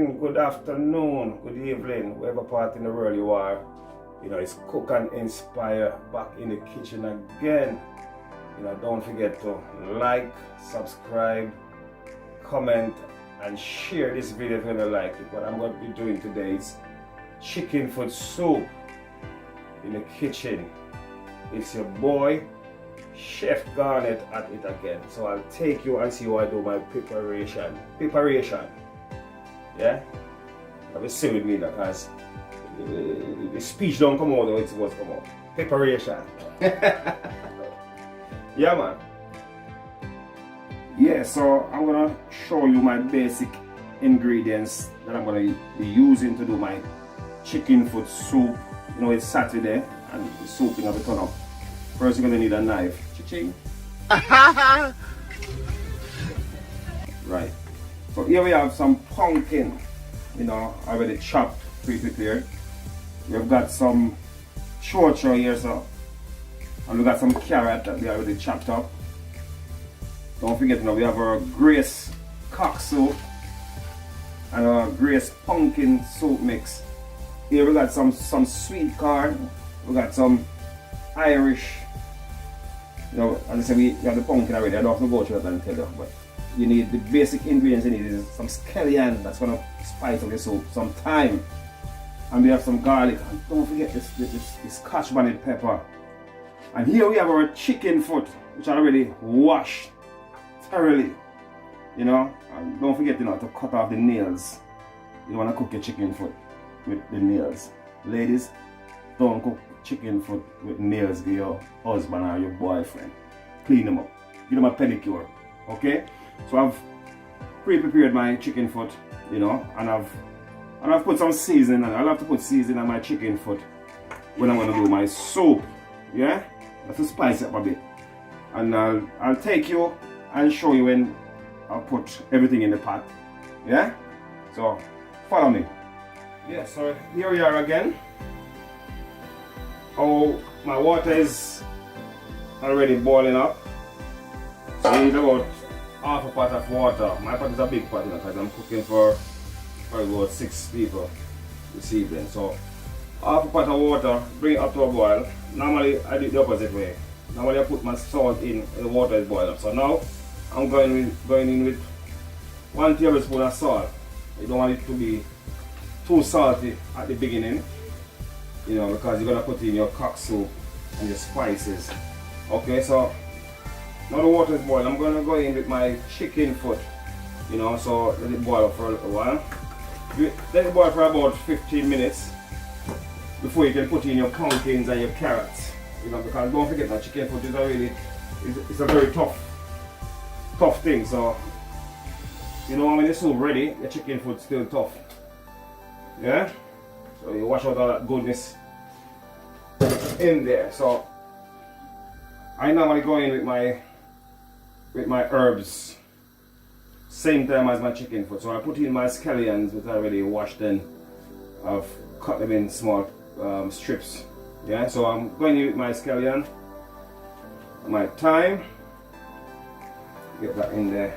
morning, good afternoon, good evening, whatever part in the world you are. You know, it's Cook and Inspire back in the kitchen again. You know, don't forget to like, subscribe, comment, and share this video if you like it. What I'm going to be doing today is chicken foot soup in the kitchen. It's your boy, Chef Garnet at it again. So I'll take you and see how I do my preparation. Yeah? Have a sit with me because the speech don't come out the way it's supposed to come out. Preparation. Yeah, man. Yeah, so I'm gonna show you my basic ingredients that I'm gonna be using to do my chicken foot soup. You know, it's Saturday and the soup is gonna turn up. First, you're gonna need a knife. Cha-ching. Right. So here we have some pumpkin, you know, already chopped, pre-prepared. We've got some chocho here, so, and we got some carrot that we already chopped up. Don't forget, now we have our Grace cock soup and our Grace pumpkin soup mix. Here we got some sweet corn. We got some Irish. You know, as I said, we have the pumpkin already. I don't have to go through that and tell you, but you need the basic ingredients. You need is some scallion that's gonna spice up the soup, some thyme, and we have some garlic. And don't forget this scotch bonnet pepper. And here we have our chicken foot, which I already washed thoroughly. You know, and don't forget, you know, to cut off the nails. You wanna cook your chicken foot with the nails. Ladies, don't cook chicken foot with nails with your husband or your boyfriend. Clean them up. Give them a pedicure. Okay? So I've pre-prepared my chicken foot, you know, and I've put some seasoning, and I'll have to put seasoning on my chicken foot when I'm gonna do my soup. Yeah? That's to spice it up a bit. And I'll take you and show you when I'll put everything in the pot. Yeah? So follow me. Yeah, so here we are again. Oh, my water is already boiling up. So I need about half a pot of water. My pot is a big pot, you know, because I'm cooking for probably about 6 people this evening. So half a pot of water, bring it up to a boil. Normally I do it the opposite way. Normally I put my salt in and the water is boiling up. So now I'm going in with 1 tablespoon of salt. You don't want it to be too salty at the beginning, you know, because you're gonna put in your cock soup and your spices. Okay, so now the water is boiling. I'm gonna go in with my chicken foot, you know, so let it boil for a little while. Let it boil for about 15 minutes before you can put in your pumpkins and your carrots, you know, because don't forget that chicken foot is it's a very tough thing. So you know, when the soup ready, the chicken foot still tough. Yeah, so you wash out all that goodness in there. So I normally go in with my herbs same time as my chicken foot. So I put in my scallions, which I already washed, and I've cut them in small strips. Yeah, so I'm going in with my scallion, my thyme, get that in there,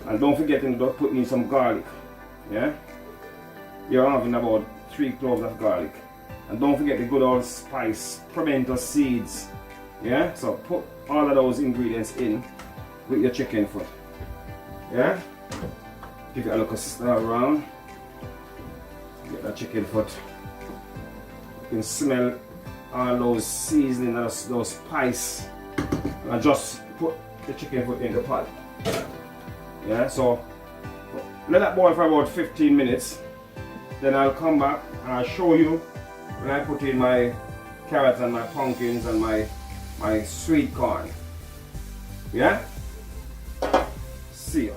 and don't forget to put in some garlic. Yeah, you're having about 3 cloves of garlic, and don't forget the good old spice, pimento seeds. Yeah, so put all of those ingredients in with your chicken foot. Yeah, give it a little stir around. Get that chicken foot. You can smell all those seasoning, those spice, and just put the chicken foot in the pot. Yeah, so let that boil for about 15 minutes. Then I'll come back and I'll show you when I put in my carrots and my pumpkins and my sweet corn. Yeah? See you.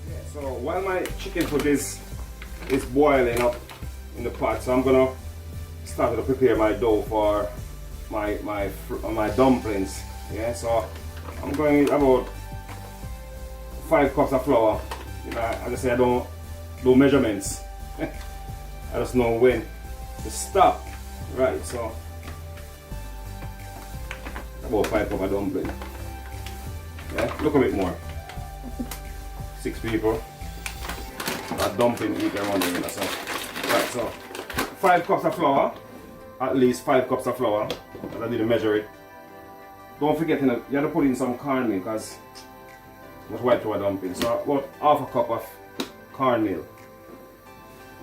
Yeah, so while my chicken foot is boiling up in the pot, so I'm gonna start to prepare my dough for my dumplings. Yeah, so I'm going with about 5 cups of flour. You know, as I say, I don't do measurements. I just know when to stop. Right, so about 5 cups of dumpling. Yeah, look a bit more. 6 people. A dumpling eat around the winner. So, right, so 5 cups of flour. At least 5 cups of flour. As I didn't measure it. Don't forget, you have to put in some cornmeal because it's white flour dumpling. So about half a cup of cornmeal.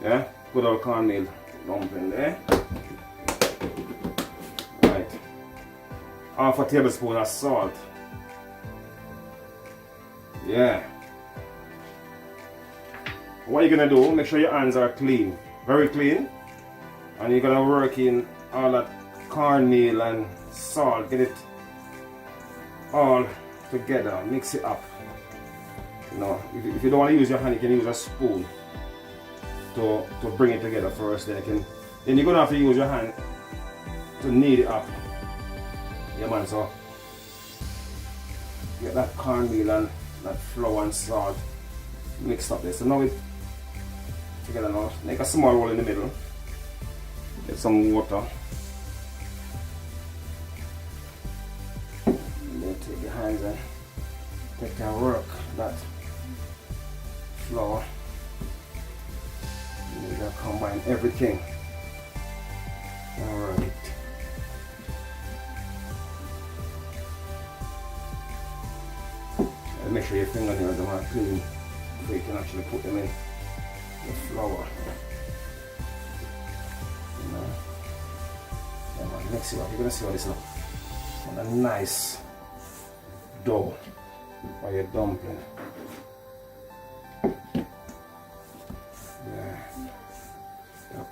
Yeah, good old cornmeal dumpling there. Right. Half a tablespoon of salt. Yeah. What you're gonna do, make sure your hands are clean, very clean, and you're gonna work in all that cornmeal and salt, get it all together, mix it up. You know, if you don't want to use your hand, you can use a spoon to bring it together first. Then you're gonna have to use your hand to knead it up. Yeah, man. So get that cornmeal and that flour and salt mixed up there. So now it together now. Make a small hole in the middle. Get some water. And then take your hands and take and work that flour. And you combine everything. Alright. And make sure your fingernails are clean so you can actually put them in the flour. You know. Yeah, man, mix it up. You're gonna see how this looks. A nice dough for your dumpling. Yeah.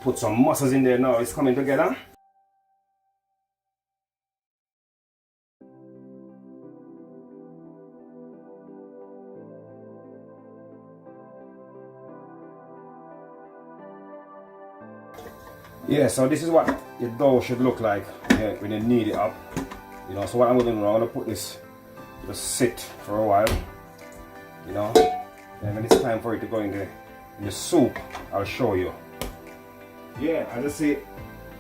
Put some muscles in there now. It's coming together. Yeah, so this is what your dough should look like when you knead it up. You know, so what I'm going to do now, I'm going to put this to sit for a while. You know, and when it's time for it to go in the soup, I'll show you. Yeah, as I say,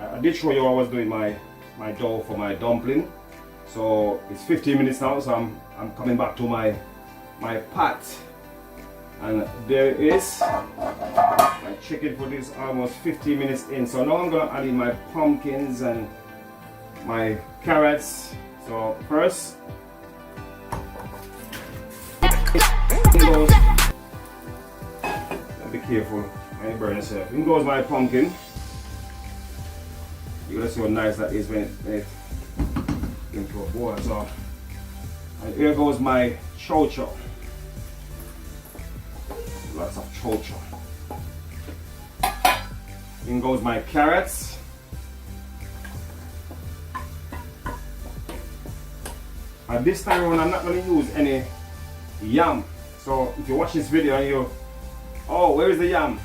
I did show you how I was doing my dough for my dumpling. So it's 15 minutes now, so I'm coming back to my pot. And there is my chicken foot is almost 15 minutes in. So now I'm gonna add in my pumpkins and my carrots. So first, be careful, I burn yourself. In goes my pumpkin. You're gonna see how nice that is when it into a boil. So, and here goes my chow. Lots of chow. In goes my carrots. At this time around, I'm not going to use any yam. So if you watch this video and you, oh, where is the yam?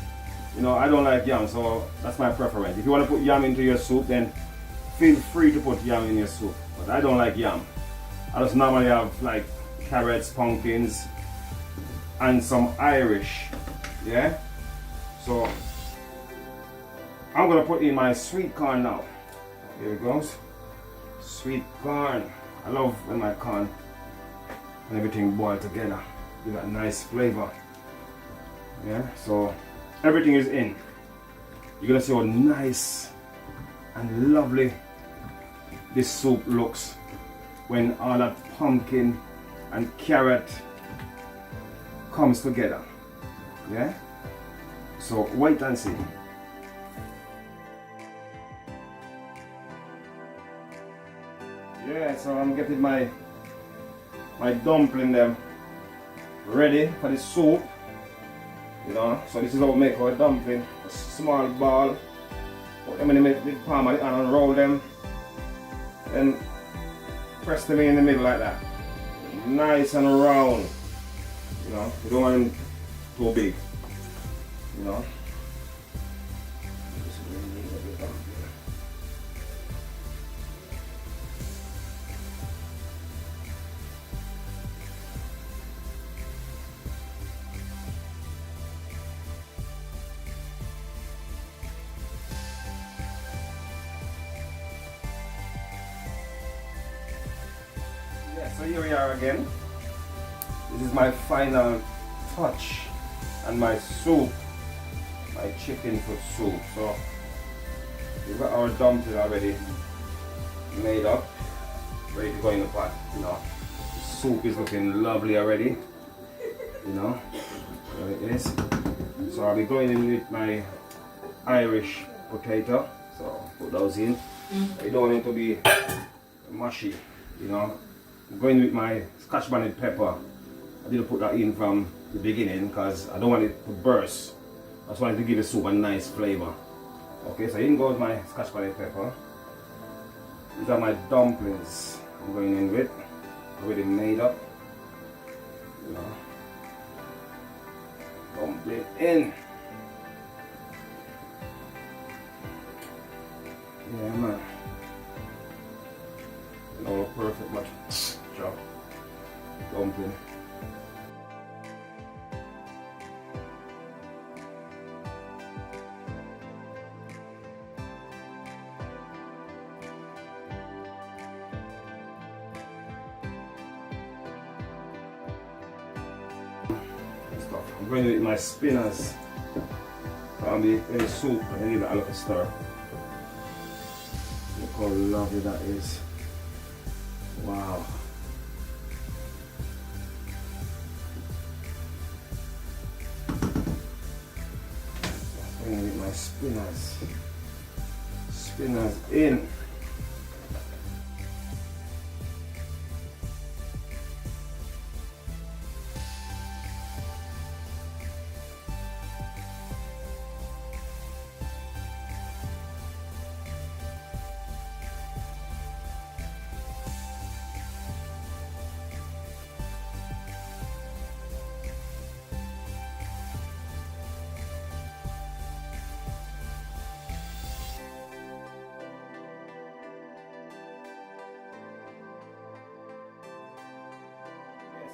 You know, I don't like yam, so that's my preference. If you want to put yam into your soup, then feel free to put yam in your soup. But I don't like yam. I just normally have like carrots, pumpkins, and some Irish. Yeah? So I'm gonna put in my sweet corn now. Here it goes. Sweet corn. I love when my corn and everything boil together. Give that nice flavor. Yeah, so everything is in. You're gonna see how nice and lovely this soup looks when all that pumpkin and carrot comes together. Yeah? So wait and see. Yeah, so I'm getting my dumpling them ready for the soup. You know, so this is how we make our dumpling. A small ball. Put them in the palm of the hand and roll them. Then press them in the middle like that. Nice and round. You know, you don't want them too big. You know. So here we are again. This is my final touch and my soup, my chicken foot soup. So we've got our dumpling already made up, ready to go in the pot. You know, the soup is looking lovely already. You know, there it is. So I'll be going in with my Irish potato. So put those in. I don't want it to be mushy. You know, I'm going with my Scotch bonnet pepper. I didn't put that in from the beginning because I don't want it to burst. I just wanted to give the soup a nice flavor. Okay, so in goes my Scotch bonnet pepper. These are my dumplings I'm going in with. Already made up. You know. Dumpling in. Yeah, man. No, perfect much job. Dumpling. Stuff. I'm going to eat my spinners. I'll be in the soup and give it a little stir. Look how lovely that is. Wow. I'm going to eat my spinners. Spinners in.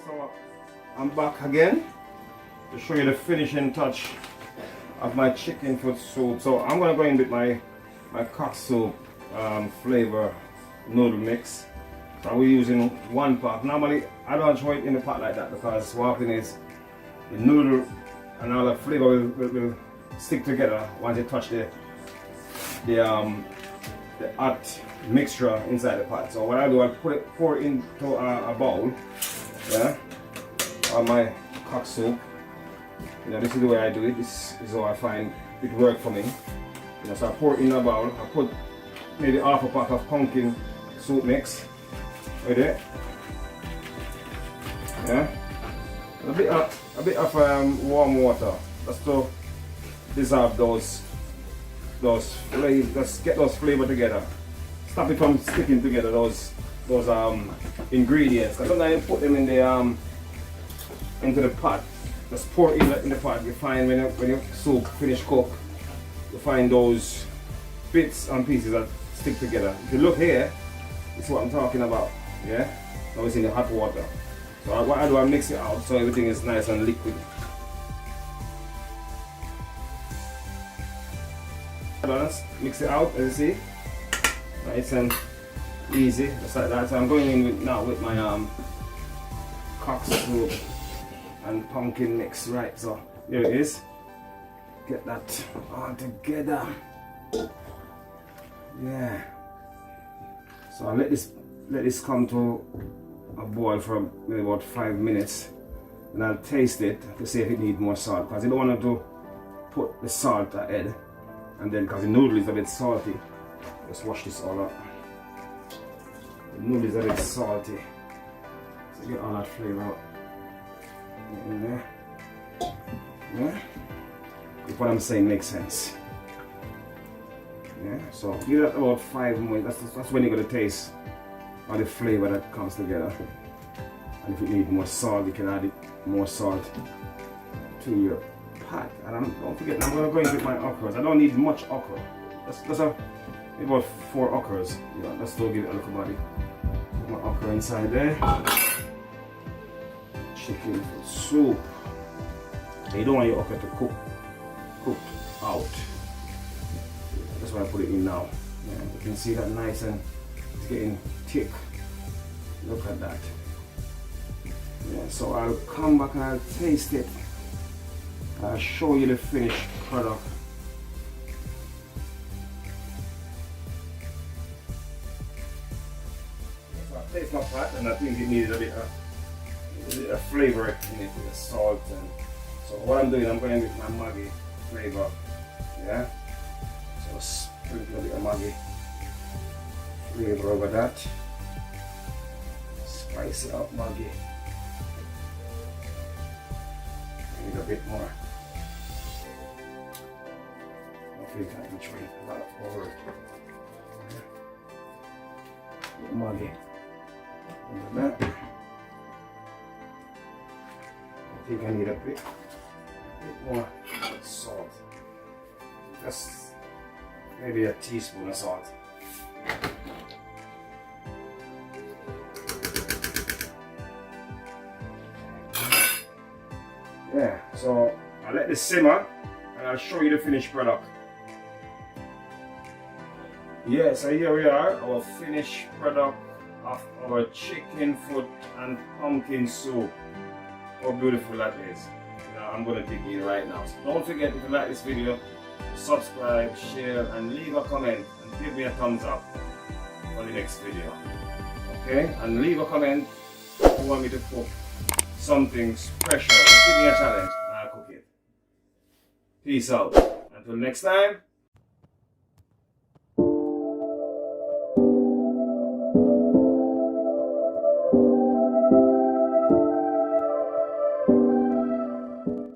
So I'm back again to show you the finishing touch of my chicken foot soup. So I'm going to go in with my cock soup flavor noodle mix. So we're using 1 pot. Normally I don't throw it in the pot like that because what happens is the noodle and all the flavor will stick together once you touch the hot mixture inside the pot. So what I do, I pour it into a bowl. Yeah, on my cock soup. You know, this is the way I do it. This is how I find it works for me. You know, so I pour it in a bowl. I put maybe half a pack of pumpkin soup mix right there. Yeah, a bit of warm water just to dissolve those flavors. Just get those flavors together. Stop it from sticking together. Those ingredients. Because sometimes you put them in the into the pot. Just pour it in the pot. You find when your soup finish cook, you find those bits and pieces that stick together. If you look here, this is what I'm talking about. Yeah. Now it's in the hot water. So what I do, I mix it out so everything is nice and liquid. Mix it out, as you see. Nice and easy, just like that. So I'm going in now with my cock soup and pumpkin mix. Right, so here it is. Get that all together. Yeah. So I'll let this come to a boil for maybe about 5 minutes, and I'll taste it to see if it needs more salt. Because you don't want to put the salt ahead, and then because the noodle is a bit salty. Just wash this all up. The noodle is a bit salty, so get all that flavor out in there. Yeah, if what I'm saying makes sense. Yeah, so give that about 5 minutes. That's when you're gonna taste all the flavor that comes together. And if you need more salt, you can add more salt to your pot. And don't forget, I'm gonna go in with my okras. I don't need much okra. That's about 4 okras. You know, let's still give it a little body. Put my okra inside there. Chicken soup. You don't want your okra to cook out. That's why I put it in now. Yeah, you can see that nice and it's getting thick. Look at that. Yeah, so I'll come back and I'll taste it. I'll show you the finished product. So I taste my pot and I think it needed a bit of flavor in it with the salt. And so what I'm doing, I'm going with my Maggi flavor. Yeah. So sprinkle a bit of Maggi flavor over that. Spice it up, Maggi. Need a bit more. I think I can try that forward. Maggi. Like that. I think I need a bit more salt. Just maybe a teaspoon of salt. Yeah, so I'll let this simmer and I'll show you the finished product. Yeah, so here we are, our finished product of our chicken foot and pumpkin soup. How beautiful that is. Now I'm going to dig in right now. So don't forget, if you like this video, subscribe, share and leave a comment and give me a thumbs up for the next video. Okay, and leave a comment if you want me to cook something special. Give me a challenge and I'll cook it. Peace out. Until next time.